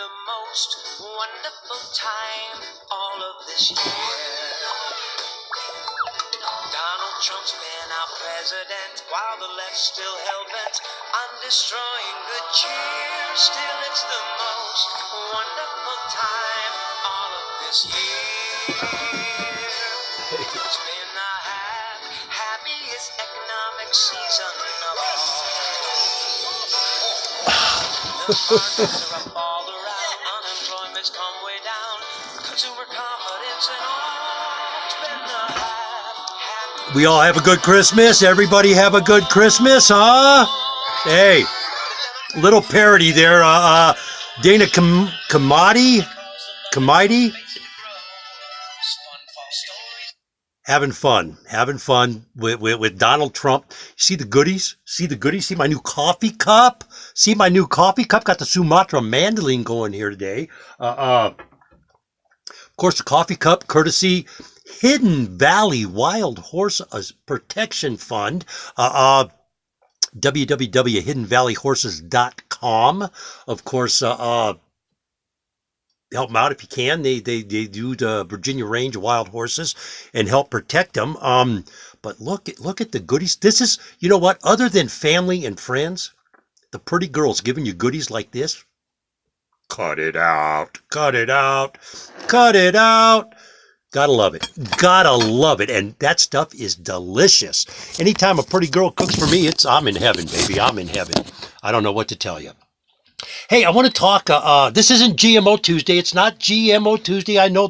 the most wonderful time all of this year. Donald Trump's been our president while the left's still hell-bent on destroying good cheer. Still, it's the most wonderful time all of this year. It's been the happiest economic season of all. The markets are up all around, unemployment's come way down, consumer confidence and all. It's been the We all have a good Christmas. Everybody have a good Christmas, huh? Hey, little parody there. Dana Kamadi, having fun with Donald Trump. See the goodies? See my new coffee cup? Got the Sumatra mandolin going here today. Of course, the coffee cup, courtesy Hidden Valley Wild Horse Protection Fund, www.hiddenvalleyhorses.com. Of course, help them out if you can. They do the Virginia range of wild horses and help protect them. But look at the goodies. This is, you know what? Other than family and friends, the pretty girls giving you goodies like this. Cut it out. Gotta love it. And that stuff is delicious. Anytime a pretty girl cooks for me, I'm in heaven, baby. I'm in heaven. I don't know what to tell you. Hey, I want to talk, this isn't GMO Tuesday. It's not GMO Tuesday. I know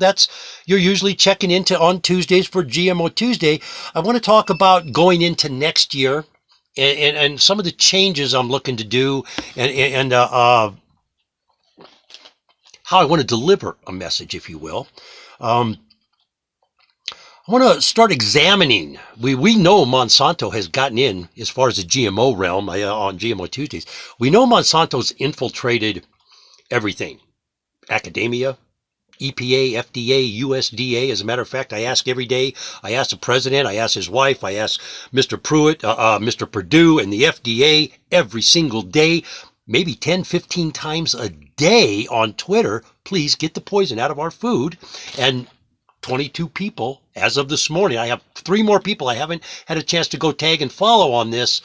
you're usually checking into on Tuesdays for GMO Tuesday. I want to talk about going into next year and some of the changes I'm looking to do and how I want to deliver a message, if you will. I want to start examining. We know Monsanto has gotten in as far as the GMO realm on GMO Tuesdays. We know Monsanto's infiltrated everything. Academia, EPA, FDA, USDA. As a matter of fact, I ask every day. I ask the president. I ask his wife. I ask Mr. Pruitt, Mr. Perdue, and the FDA every single day, maybe 10, 15 times a day on Twitter. Please get the poison out of our food. And 22 people as of this morning. I have 3 more people I haven't had a chance to go tag and follow on this.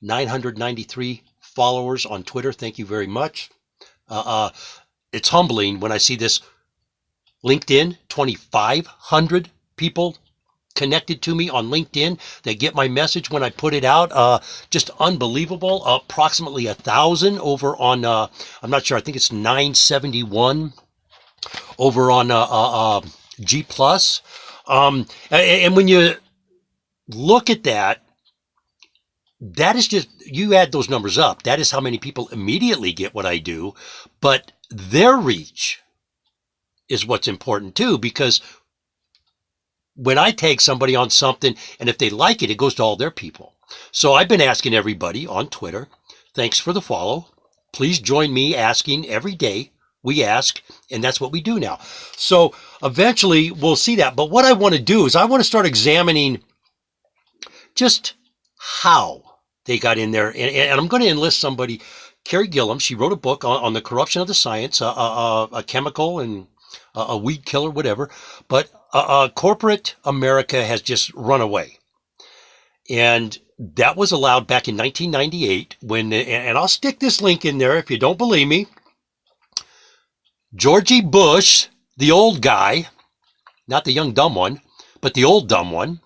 993 followers on Twitter. Thank you very much. It's humbling when I see this. LinkedIn, 2,500 people connected to me on LinkedIn that get my message when I put it out. Just unbelievable. Approximately 1,000 over on, I'm not sure, I think it's 971 over on G+. And when you look at that, that is just, you add those numbers up. That is how many people immediately get what I do. But their reach is what's important too, because when I tag somebody on something, and if they like it, it goes to all their people. So I've been asking everybody on Twitter, thanks for the follow. Please join me asking every day. We ask, and that's what we do now. So eventually we'll see that. But what I want to do is I want to start examining just how they got in there. And I'm going to enlist somebody, Carrie Gillum. She wrote a book on the corruption of the science, a chemical and a weed killer, whatever. But corporate America has just run away. And that was allowed back in 1998 when, and I'll stick this link in there if you don't believe me. Georgie Bush, the old guy, not the young dumb one, but the old dumb one,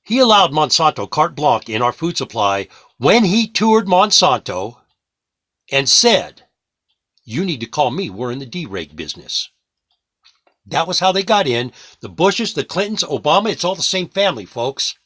he allowed Monsanto carte blanche in our food supply when he toured Monsanto and said, you need to call me, we're in the dereg business. That was how they got in. The Bushes, the Clintons, Obama, it's all the same family, folks.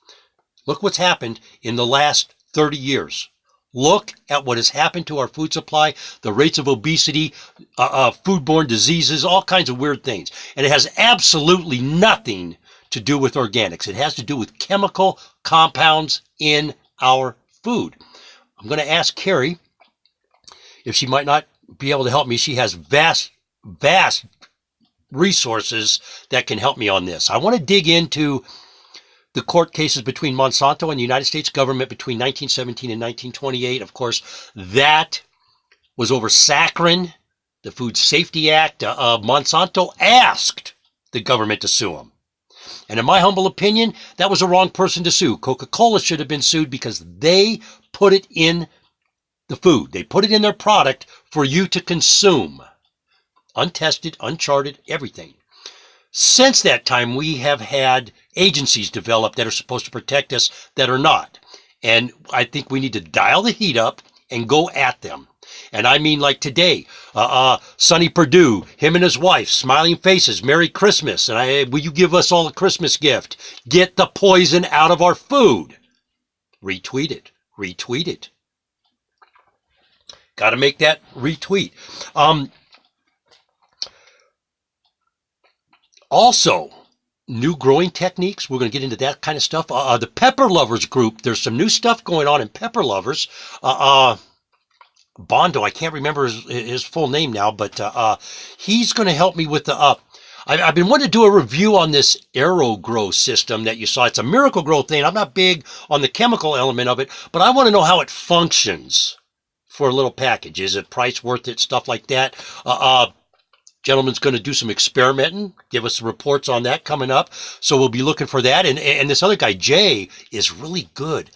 Look what's happened in the last 30 years. Look at what has happened to our food supply, the rates of obesity, foodborne diseases, all kinds of weird things. And it has absolutely nothing to do with organics. It has to do with chemical compounds in our food. I'm going to ask Carrie if she might not be able to help me. She has vast resources that can help me on this. I want to dig into the court cases between Monsanto and the United States government between 1917 and 1928. Of course, that was over saccharin, the Food Safety Act. Monsanto asked the government to sue them. And in my humble opinion, that was the wrong person to sue. Coca-Cola should have been sued because they put it in the food. They put it in their product for you to consume. Untested, uncharted, everything. Since that time, we have had agencies developed that are supposed to protect us that are not. And I think we need to dial the heat up and go at them. And I mean, like today, Sonny Perdue, him and his wife, smiling faces, Merry Christmas. And will you give us all a Christmas gift? Get the poison out of our food. Retweet it. Retweet it. Got to make that retweet. Also, new growing techniques. We're going to get into that kind of stuff. The Pepper Lovers group. There's some new stuff going on in Pepper Lovers. Bondo, I can't remember his full name now, but he's going to help me with the I've been wanting to do a review on this AeroGrow system that you saw. It's a Miracle Grow thing. I'm not big on the chemical element of it, but I want to know how it functions for a little package. Is it price worth it? Stuff like that. Gentleman's going to do some experimenting, give us some reports on that coming up. So we'll be looking for that. And this other guy, Jay, is really good.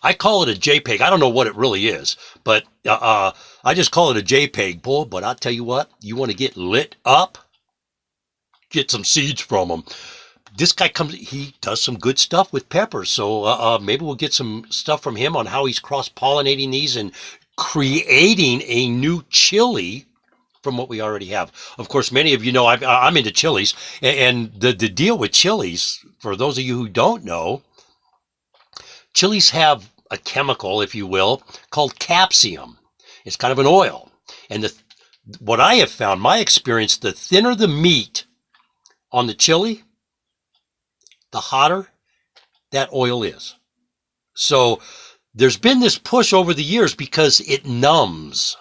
I call it a JPEG. I don't know what it really is, but I just call it a JPEG, boy. But I'll tell you what, you want to get lit up, get some seeds from him. This guy he does some good stuff with peppers. So maybe we'll get some stuff from him on how he's cross-pollinating these and creating a new chili from what we already have. Of course, many of you know I'm into chilies. And the deal with chilies, for those of you who don't know, chilies have a chemical, if you will, called capsium. It's kind of an oil. And what I have found, my experience, the thinner the meat on the chili, the hotter that oil is. So there's been this push over the years because it numbs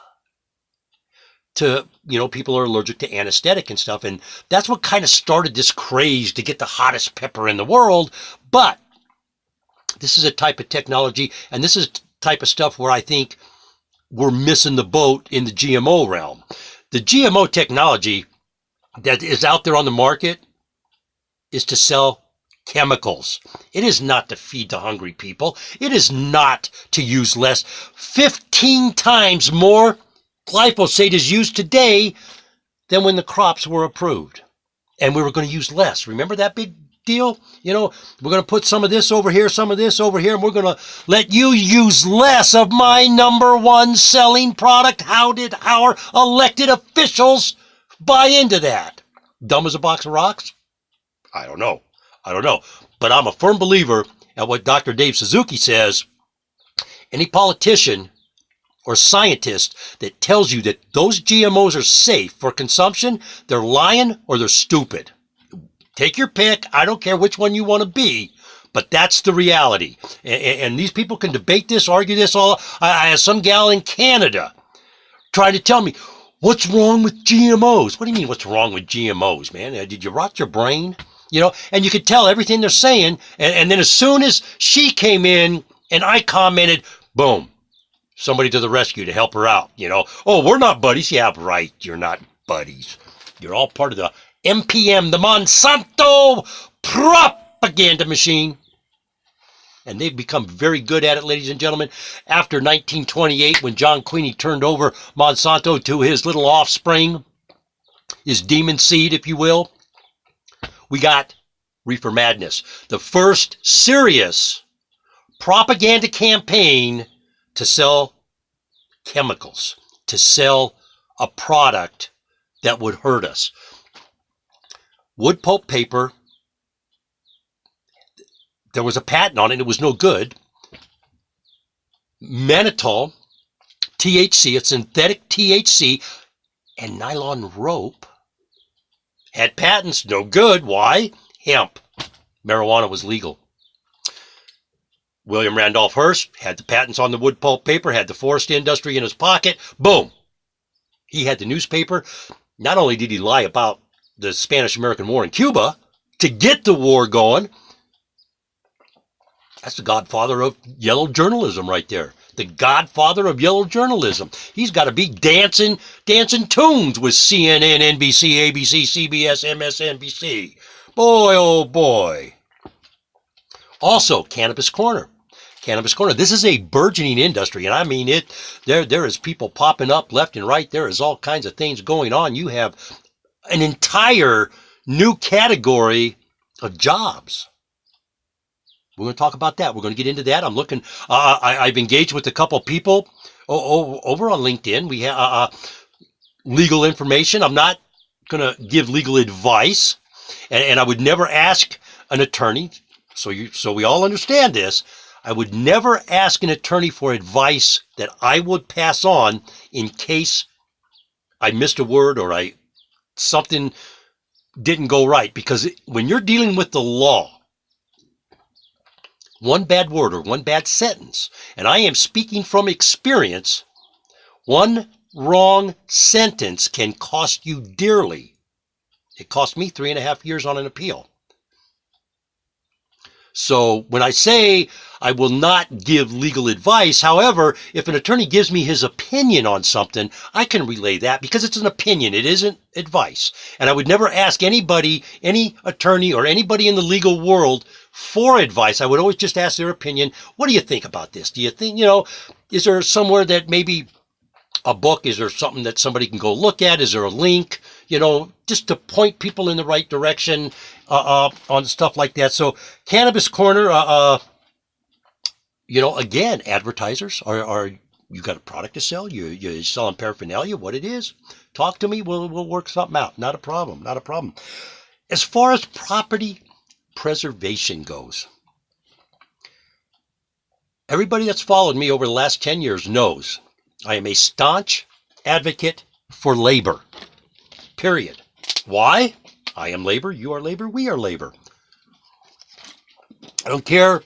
to, people are allergic to anesthetic and stuff. And that's what kind of started this craze to get the hottest pepper in the world. But this is a type of technology, and this is type of stuff where I think we're missing the boat in the GMO realm. The GMO technology that is out there on the market is to sell chemicals. It is not to feed the hungry people. It is not to use less. 15 times more glyphosate is used today than when the crops were approved. And we were going to use less. Remember that big deal? We're going to put some of this over here, some of this over here, and we're going to let you use less of my number one selling product. How did our elected officials buy into that? Dumb as a box of rocks? I don't know. But I'm a firm believer at what Dr. Dave Suzuki says. Any politician or scientist that tells you that those GMOs are safe for consumption, they're lying or they're stupid. Take your pick. I don't care which one you want to be, but that's the reality. And these people can debate this, argue this all. I had some gal in Canada trying to tell me, what's wrong with GMOs? What do you mean, what's wrong with GMOs, man? Did you rot your brain? And you could tell everything they're saying. And then as soon as she came in and I commented, boom, somebody to the rescue to help her out. Oh, we're not buddies. Yeah, right. You're not buddies. You're all part of the MPM, the Monsanto propaganda machine. And they've become very good at it, ladies and gentlemen. After 1928, when John Queeny turned over Monsanto to his little offspring, his demon seed, if you will, we got Reefer Madness, the first serious propaganda campaign to sell chemicals, to sell a product that would hurt us. Wood pulp paper, there was a patent on it, and it was no good. Mannitol, THC, a synthetic THC, and nylon rope had patents, no good. Why? Hemp. Marijuana was legal. William Randolph Hearst had the patents on the wood pulp paper, had the forest industry in his pocket. Boom. He had the newspaper. Not only did he lie about the Spanish-American War in Cuba to get the war going, that's the godfather of yellow journalism right there. the godfather of yellow journalism. He's got to be dancing tunes with CNN, NBC, ABC, CBS, MSNBC. Boy, oh boy. Also, Cannabis Corner. Cannabis Corner. This is a burgeoning industry, and I mean it. There is people popping up left and right. There is all kinds of things going on. You have an entire new category of jobs. We're going to talk about that. We're going to get into that. I'm looking. I've engaged with a couple people over on LinkedIn. We have legal information. I'm not going to give legal advice, and I would never ask an attorney. So we all understand this. I would never ask an attorney for advice that I would pass on in case I missed a word or something didn't go right. Because when you're dealing with the law, one bad word or one bad sentence, and I am speaking from experience, one wrong sentence can cost you dearly. It cost me 3.5 years on an appeal. So when I say I will not give legal advice, however, if an attorney gives me his opinion on something, I can relay that because it's an opinion. It isn't advice. And I would never ask anybody, any attorney or anybody in the legal world for advice. I would always just ask their opinion. What do you think about this? Do you think, is there somewhere that maybe a book? Is there something that somebody can go look at? Is there a link? Just to point people in the right direction on stuff like that. So Cannabis Corner, again, advertisers are you got a product to sell? You're selling paraphernalia, what it is? Talk to me. We'll work something out. Not a problem. Not a problem. As far as property preservation goes, everybody that's followed me over the last 10 years knows I am a staunch advocate for labor. Period. Why? I am labor, you are labor, we are labor. I don't care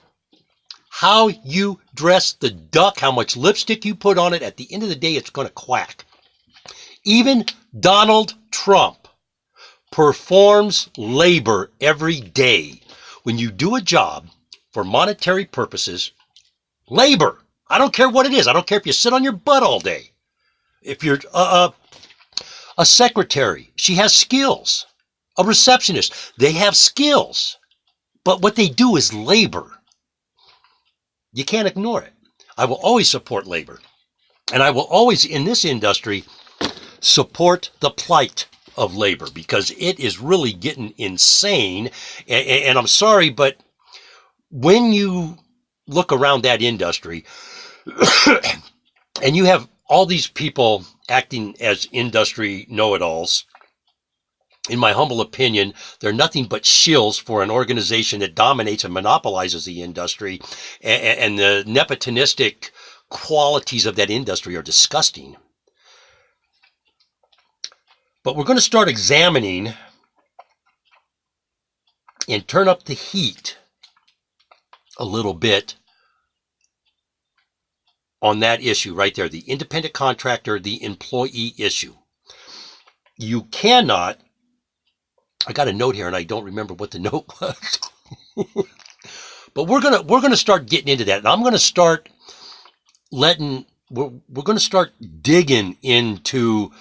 how you dress the duck, how much lipstick you put on it. At the end of the day, it's going to quack. Even Donald Trump performs labor every day. When you do a job for monetary purposes, labor. I don't care what it is. I don't care if you sit on your butt all day. If you're a secretary, she has skills. A receptionist, they have skills. But what they do is labor. You can't ignore it. I will always support labor. And I will always, in this industry, support the plight of labor because it is really getting insane. And I'm sorry, but when you look around that industry and you have all these people acting as industry know-it-alls, in my humble opinion, they're nothing but shills for an organization that dominates and monopolizes the industry, and the nepotistic qualities of that industry are disgusting. But we're going to start examining and turn up the heat a little bit on that issue right there, the independent contractor, the employee issue. You cannot, I got a note here and I don't remember what the note was. But we're gonna start getting into that, and I'm gonna start we're gonna start digging into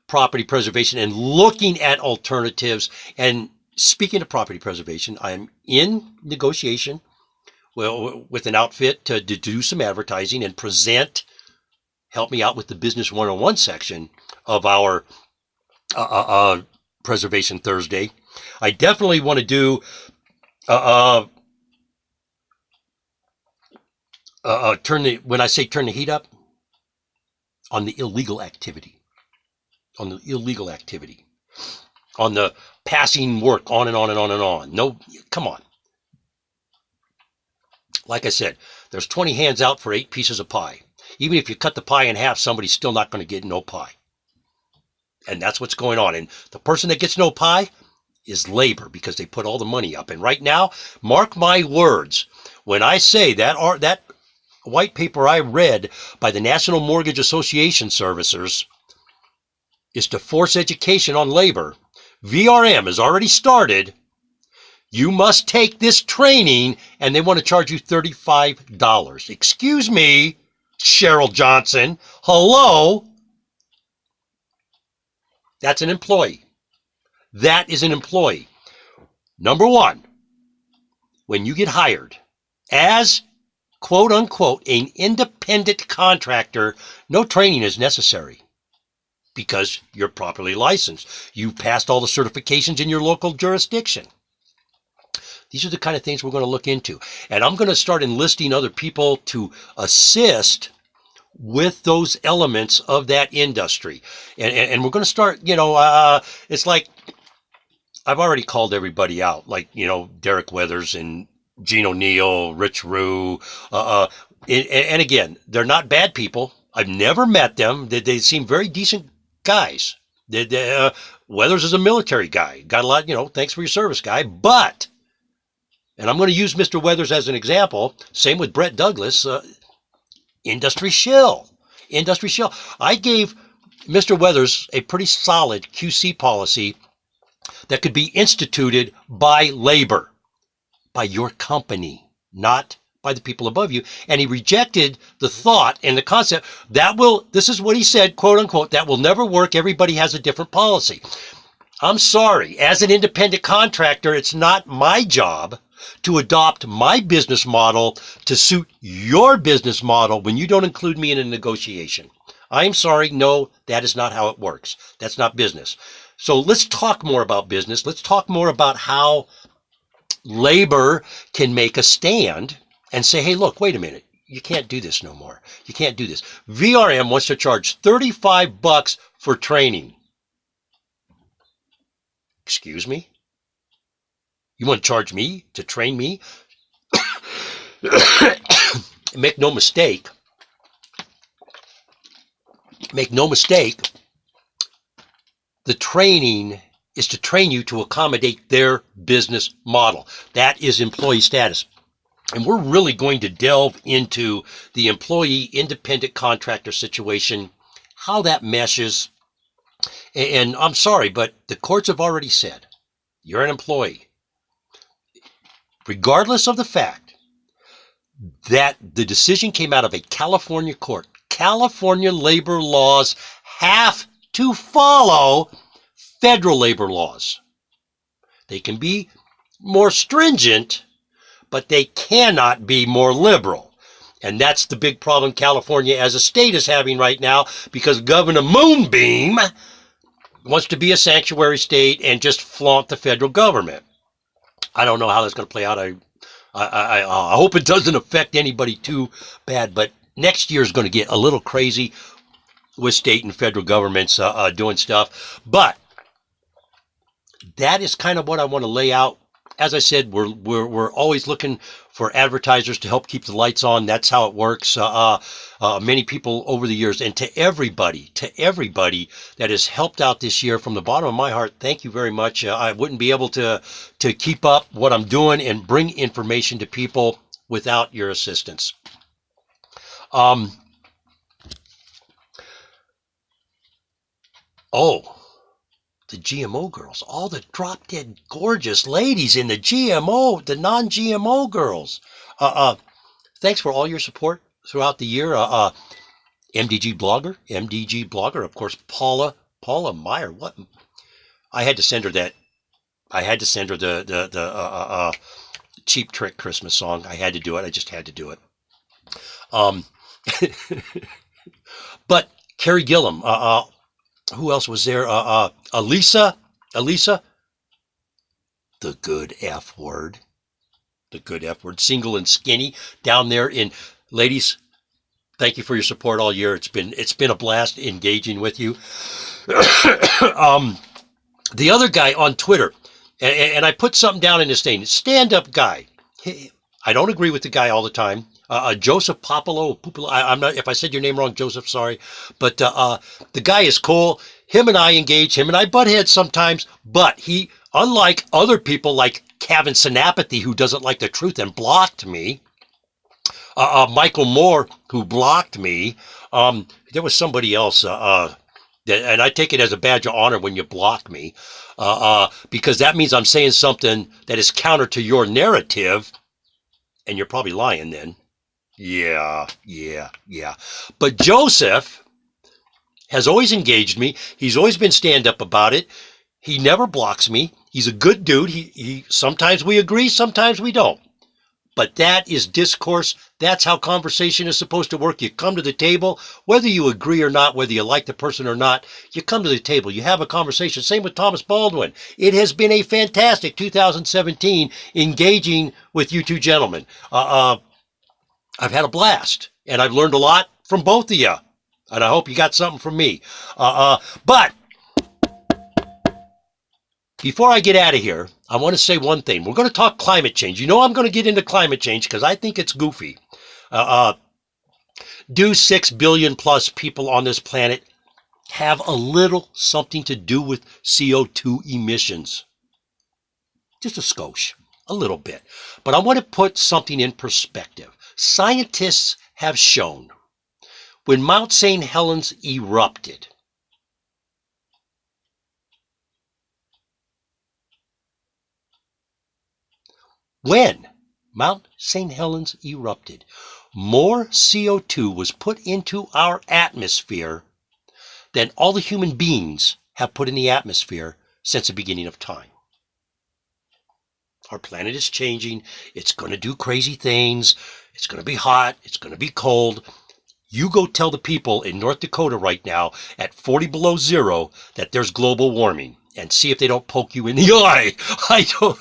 property preservation and looking at alternatives. And speaking of property preservation, I'm in negotiation with an outfit to do some advertising and help me out with the Business 101 section of our Preservation Thursday. I definitely want to do when I say turn the heat up, on the illegal activity, on the passing work on and on and on and on. No, come on. Like I said, there's 20 hands out for 8 pieces of pie. Even if you cut the pie in half, somebody's still not going to get no pie. And that's what's going on. And the person that gets no pie is labor, because they put all the money up. And right now, mark my words, when I say that white paper I read by the National Mortgage Association servicers is to force education on labor, VRM has already started. You must take this training, and they want to charge you $35. Excuse me, Cheryl Johnson. Hello? That's an employee. That is an employee. Number one, when you get hired as, quote unquote, an independent contractor, no training is necessary because you're properly licensed. You've passed all the certifications in your local jurisdiction. These are the kind of things we're going to look into. And I'm going to start enlisting other people to assist with those elements of that industry. And we're going to start, it's like, I've already called everybody out, like, Derek Weathers and Gene O'Neill, Rich Rue. And again, they're not bad people. I've never met them. They seem very decent guys. Weathers is a military guy. Got a lot, thanks for your service, guy. But, and I'm going to use Mr. Weathers as an example. Same with Brett Douglas. Industry shill. I gave Mr. Weathers a pretty solid QC policy that could be instituted by labor, by your company, not by the people above you. And he rejected the thought and the concept this is what he said, quote unquote, that will never work. Everybody has a different policy. I'm sorry, as an independent contractor, it's not my job to adopt my business model to suit your business model when you don't include me in a negotiation. I'm sorry, no, that is not how it works. That's not business. So let's talk more about business. Let's talk more about how labor can make a stand and say, hey, look, wait a minute. You can't do this no more. You can't do this. VRM wants to charge $35 for training. Excuse me? You want to charge me to train me? Make no mistake. The training is to train you to accommodate their business model. That is employee status. And we're really going to delve into the employee independent contractor situation, how that meshes. And I'm sorry, but the courts have already said, you're an employee. Regardless of the fact that the decision came out of a California court, California labor laws have to follow federal labor laws. They can be more stringent, but they cannot be more liberal. And that's the big problem California as a state is having right now, because Governor Moonbeam wants to be a sanctuary state and just flaunt the federal government. I don't know how that's going to play out. I hope it doesn't affect anybody too bad, but next year is going to get a little crazy with state and federal governments doing stuff. But that is kind of what I want to lay out. As I said, we're always looking for advertisers to help keep the lights on. That's how it works. Many people over the years, and to everybody that has helped out this year, from the bottom of my heart, thank you very much. I wouldn't be able to keep up what I'm doing and bring information to people without your assistance. The GMO girls, all the drop dead gorgeous ladies in the GMO, the non-GMO girls. Thanks for all your support throughout the year. MDG blogger, of course, Paula Meyer. What? I had to send her that. I had to send her the Cheap Trick Christmas song. I had to do it. I just had to do it. But Carrie Gillum, who else was there? Elisa, the good F word, single and skinny down there in, ladies, thank you for your support all year. It's been a blast engaging with you. The other guy on Twitter, and I put something down in his thing, stand-up guy. I don't agree with the guy all the time. Joseph Popolo, I'm not, if I said your name wrong, Joseph, sorry. But the guy is cool. Him and I engage, him and I butt heads sometimes, but he, unlike other people like Kevin Synapathy, who doesn't like the truth and blocked me, Michael Moore, who blocked me, there was somebody else, and I take it as a badge of honor when you block me, because that means I'm saying something that is counter to your narrative, and you're probably lying then. Yeah. But Joseph has always engaged me. He's always been stand up about it. He never blocks me. He's a good dude. He sometimes we agree, sometimes we don't. But that is discourse. That's how conversation is supposed to work. You come to the table, whether you agree or not, whether you like the person or not, you come to the table. You have a conversation. Same with Thomas Baldwin. It has been a fantastic 2017 engaging with you two gentlemen. I've had a blast, and I've learned a lot from both of you. And I hope you got something from me. But before I get out of here, I want to say one thing. We're going to talk climate change. You know I'm going to get into climate change because I think it's goofy. Do 6 billion plus people on this planet have a little something to do with CO2 emissions? Just a skosh, a little bit. But I want to put something in perspective. Scientists have shown when Mount St. Helens erupted, when Mount St. Helens erupted, more CO2 was put into our atmosphere than all the human beings have put in the atmosphere since the beginning of time. Our planet is changing. It's going to do crazy things. It's going to be hot. It's going to be cold. You go tell the people in North Dakota right now at 40 below zero that there's global warming and see if they don't poke you in the eye. I don't...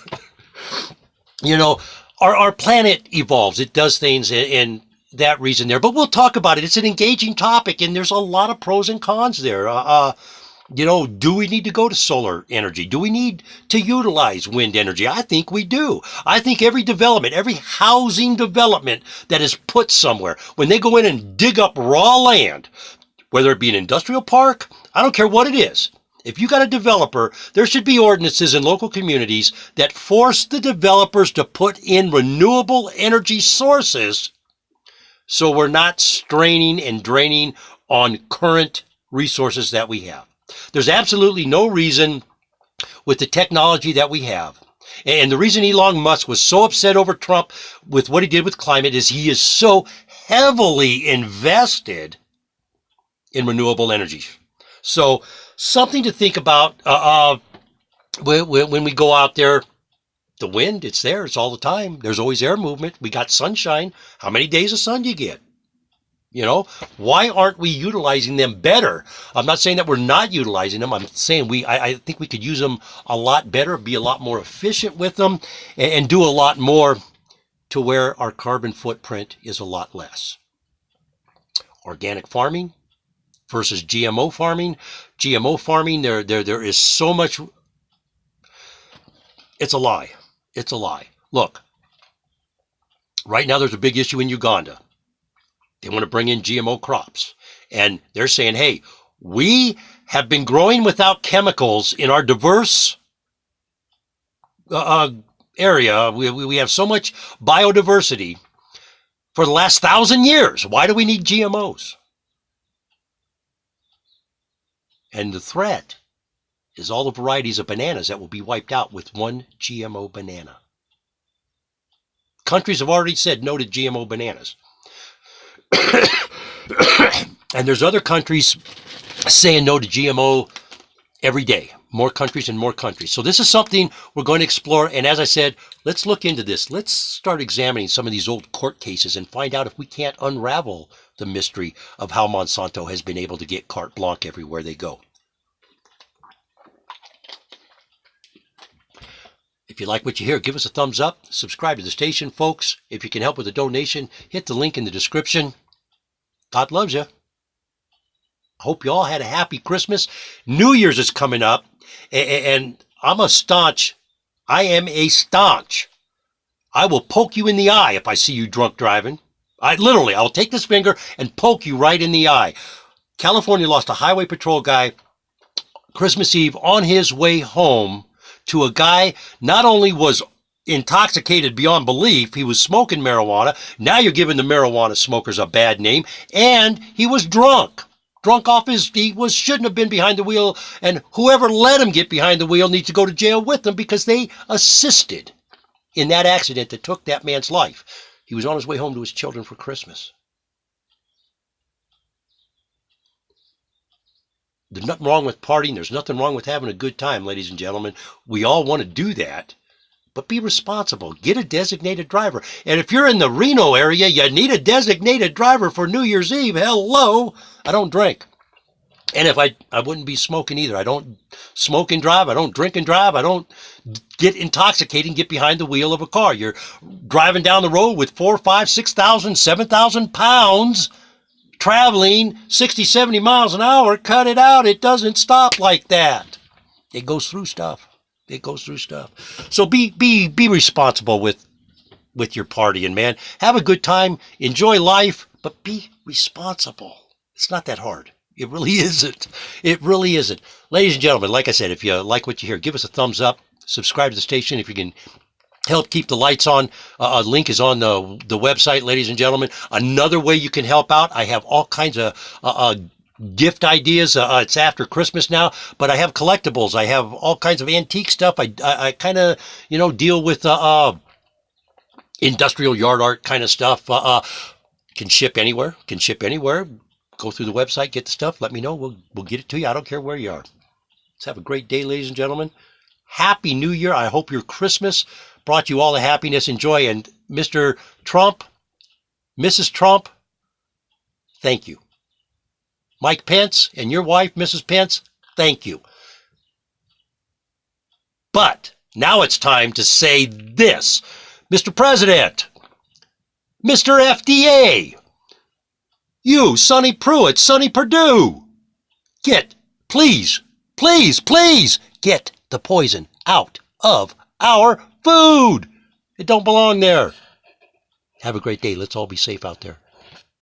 You know, our planet evolves. It does things in that reason there. But we'll talk about it. It's an engaging topic, and there's a lot of pros and cons there. You know, do we need to go to solar energy? Do we need to utilize wind energy? I think we do. I think every development, every housing development that is put somewhere, when they go in and dig up raw land, whether it be an industrial park, I don't care what it is. If you got a developer, there should be ordinances in local communities that force the developers to put in renewable energy sources so we're not straining and draining on current resources that we have. There's absolutely no reason with the technology that we have. And the reason Elon Musk was so upset over Trump with what he did with climate is he is so heavily invested in renewable energy. So something to think about when we go out there. The wind, it's there. It's all the time. There's always air movement. We got sunshine. How many days of sun do you get? You know, why aren't we utilizing them better? I'm not saying that we're not utilizing them. I'm saying I think we could use them a lot better, be a lot more efficient with them, and do a lot more to where our carbon footprint is a lot less. Organic farming versus GMO farming. GMO farming, there is so much. It's a lie. It's a lie. Look, right now there's a big issue in Uganda. They want to bring in GMO crops. And they're saying, hey, we have been growing without chemicals in our diverse area. We have so much biodiversity for the last 1,000 years. Why do we need GMOs? And the threat is all the varieties of bananas that will be wiped out with one GMO banana. Countries have already said no to GMO bananas. And there's other countries saying no to GMO every day. More countries and more countries. So this is something we're going to explore. And as I said, let's look into this. Let's start examining some of these old court cases and find out if we can't unravel the mystery of how Monsanto has been able to get carte blanche everywhere they go. If you like what you hear, give us a thumbs up. Subscribe to the station, folks. If you can help with a donation, hit the link in the description. God loves you. I hope you all had a happy Christmas. New Year's is coming up, and I am a staunch. I will poke you in the eye if I see you drunk driving. I will take this finger and poke you right in the eye. California lost a highway patrol guy Christmas Eve on his way home to a guy not only was intoxicated beyond belief, he was smoking marijuana. Now you're giving the marijuana smokers a bad name. And he was drunk. Drunk off shouldn't have been behind the wheel. And whoever let him get behind the wheel needs to go to jail with them because they assisted in that accident that took that man's life. He was on his way home to his children for Christmas. There's nothing wrong with partying. There's nothing wrong with having a good time, ladies and gentlemen. We all want to do that. But be responsible. Get a designated driver. And if you're in the Reno area, you need a designated driver for New Year's Eve. Hello. I don't drink. And if I wouldn't be smoking either. I don't smoke and drive. I don't drink and drive. I don't get intoxicated and get behind the wheel of a car. You're driving down the road with 4, 5, 6,000, 7,000 pounds, traveling 60, 70 miles an hour. Cut it out. It doesn't stop like that. It goes through stuff. It goes through stuff. So be responsible with your partying, man. Have a good time. Enjoy life, but be responsible. It's not that hard. It really isn't. It really isn't. Ladies and gentlemen, like I said, if you like what you hear, give us a thumbs up. Subscribe to the station if you can help keep the lights on. A link is on the website, ladies and gentlemen. Another way you can help out, I have all kinds of gift ideas. It's after Christmas now, but I have collectibles. I have all kinds of antique stuff. I kind of, deal with industrial yard art kind of stuff. Can ship anywhere. Go through the website, get the stuff. Let me know. We'll get it to you. I don't care where you are. Let's have a great day, ladies and gentlemen. Happy New Year. I hope your Christmas brought you all the happiness and joy. And Mr. Trump, Mrs. Trump, thank you. Mike Pence and your wife, Mrs. Pence, thank you. But now it's time to say this. Mr. President, Mr. FDA, you, Sonny Pruitt, Sonny Perdue, please get the poison out of our food. It don't belong there. Have a great day. Let's all be safe out there.